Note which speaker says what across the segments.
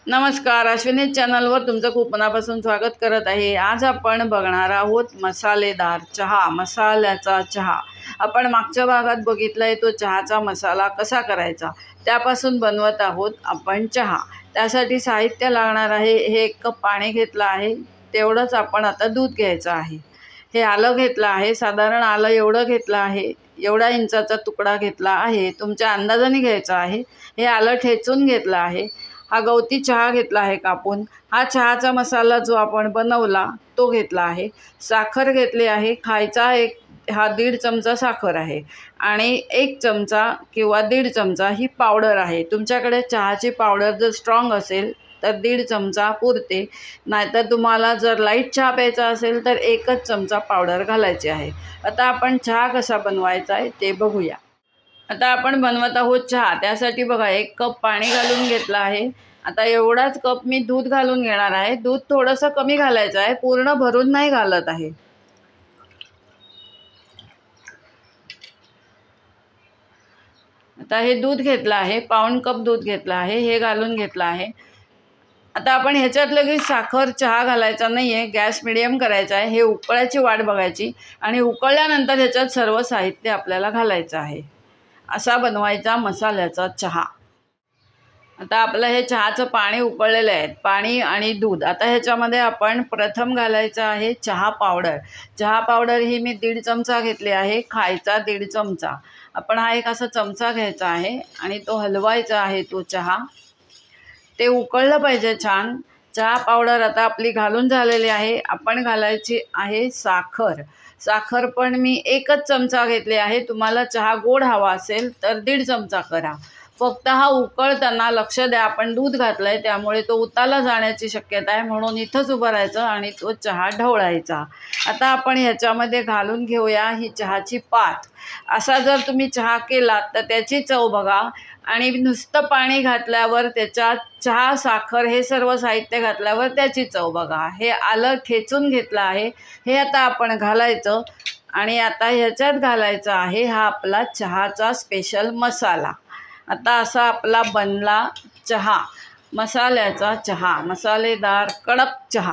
Speaker 1: नमस्कार, अश्विनी चॅनलवर तुमचं खूप मनापासून स्वागत करत आहे। आज आपण बघणार आहोत मसालेदार चहा, मसाल्याचा चहा। आपण मागच्या भागात बघितलाय तो चहाचा मसाला कसा करायचा, त्यापासून बनवत आहोत आपण चहा। त्यासाठी साहित्य लागणार आहे, हे 1 कप पाणी घेतलं आहे, तेवढंच आपण आता दूध घ्यायचं आहे। हे आलं घेतलं आहे, साधारण आलं एवढं घेतलं आहे, एवढा इंचाचा तुकडा घेतला आहे, तुमच्या अंदाजाने घ्यायचा आहे। हे आलं ठेचून घेतलं आहे। हा गवती चहा घेतला आहे कापून। हा चहाचा मसाला जो आपण बनवला तो घेतला आहे। साखर घेतली आहे, खायचा हा 1.5 चमचा साखर आहे आणि 1 चमचा किंवा 1.5 चमचा ही पावडर आहे। तुमच्याकडे चहाची पावडर जर स्ट्रॉंग असेल तर 1.5 चमचा पुरते, नाहीतर तुम्हाला जर लाईट चहा प्यायचा असेल तर 1च चमचा पावडर घालायची आहे। आता आपण चहा कसा बनवायचा आहे ते बघूया। आता आपण बनवत आहोत चहा। त्यासाठी बघा 1 कप पाणी घालून घेतलं आहे। आता एवढाच कप मी दूध घालून घेणार आहे। दूध थोडंसं कमी घालायचं आहे, पूर्ण भरून नाही घालत आहे। आता हे दूध घेतलं आहे, पाऊण कप दूध घेतलं आहे, हे घालून घेतलं आहे। आता आपण ह्याच्यात लगेच साखर चहा घालायचा नाही आहे, गॅस मिडियम करायचा आहे। हे उकळायची वाट बघायची आणि उकळल्यानंतर ह्याच्यात सर्व साहित्य आपल्याला घालायचं आहे। असा बनवायचा मसाल्याचा चहा। आता आपलं हे चहाचं पाणी उकळलेलं आहे, पाणी आणि दूध। आता ह्याच्यामध्ये आपण प्रथम घालायचं आहे चहा पावडर। चहा पावडर ही मी 1.5 चमचा घेतली आहे, खायचा 1.5 चमचा। आपण हा एक असा चमचा घ्यायचा आहे आणि तो हलवायचा आहे तो चहा। ते उकळलं पाहिजे छान। चहा पावडर आता आपली घालून झालेली आहे। आपण घालायची आहे साखर। साखर पण मी 1च चमचा घेतली आहे। तुम्हाला चहा गोड हवा असेल तर 1.5 चमचा करा। फक्त हा उकळताना लक्ष द्या, आपण दूध घातलंय त्यामुळे तो उताला जाण्याची शक्यता आहे, म्हणून इथंच उभं राहायचं आणि तो चहा ढवळायचा। आता आपण ह्याच्यामध्ये घालून घेऊया ही चहाची पात। असा जर तुम्ही चहा केलात तर त्याची चव बघा, आणि नुसतं पाणी घातल्यावर त्याच्यात चहा, साखर हे सर्व साहित्य घातल्यावर त्याची चव बघा। हे आलं ठेचून घेतलं आहे, हे आता आपण घालायचं आणि आता ह्याच्यात घालायचा आहे हा आपला चहाचा स्पेशल मसाला। आता असा आपला बनला चहा, मसाल्याचा चहा, मसालेदार कडक चहा।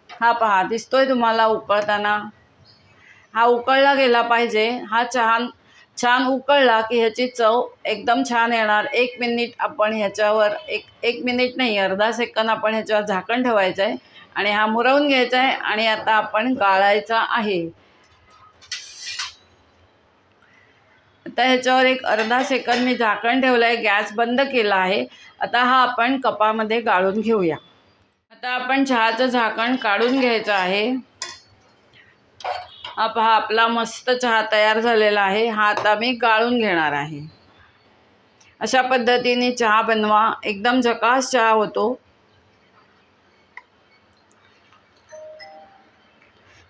Speaker 1: हा पहा, दिसतोय तुम्हाला उकळताना। हा उकळला गेला पाहिजे। हा चहा छान उकळला की ह्याची चव एकदम छान येणार। 1 मिनिट आपण ह्याच्यावर एक मिनिट नाही, अर्धा सेकंद आपण ह्याच्यावर झाकण ठेवायचं आहे आणि हा मुरवून घ्यायचा आहे आणि आता आपण गाळायचा आहे। आता ह्याच्यावर एक अर्धा सेकंद मी झाकण ठेवलं आहे, गॅस बंद केला आहे। आता हा आपण कपामध्ये गाळून घेऊया। आता आपण चहाचं झाकण काढून घ्यायचं आहे। हा पहा, आपला मस्त चहा तयार झालेला आहे। हा आता मी गाळून घेणार आहे। अशा पद्धतीने चहा बनवा, एकदम झकास चहा होतो।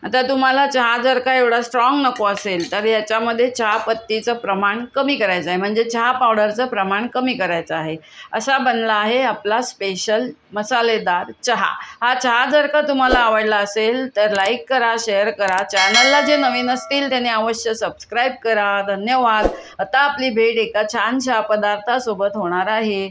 Speaker 1: आता तुम्हाला चहा जर का एवढा स्ट्रॉंग नको असेल तर याच्यामध्ये चहा पत्तीचं प्रमाण कमी करायचं आहे, म्हणजे चहा पावडरचं प्रमाण कमी करायचं आहे। असा बनला आहे आपला स्पेशल मसालेदार चहा। हा चहा जर का तुम्हाला आवडला असेल तर लाईक करा, शेअर करा। चॅनलला जे नवीन असतील त्यांनी अवश्य सबस्क्राईब करा। धन्यवाद। आता आपली भेट एका छानशा पदार्थासोबत होणार आहे।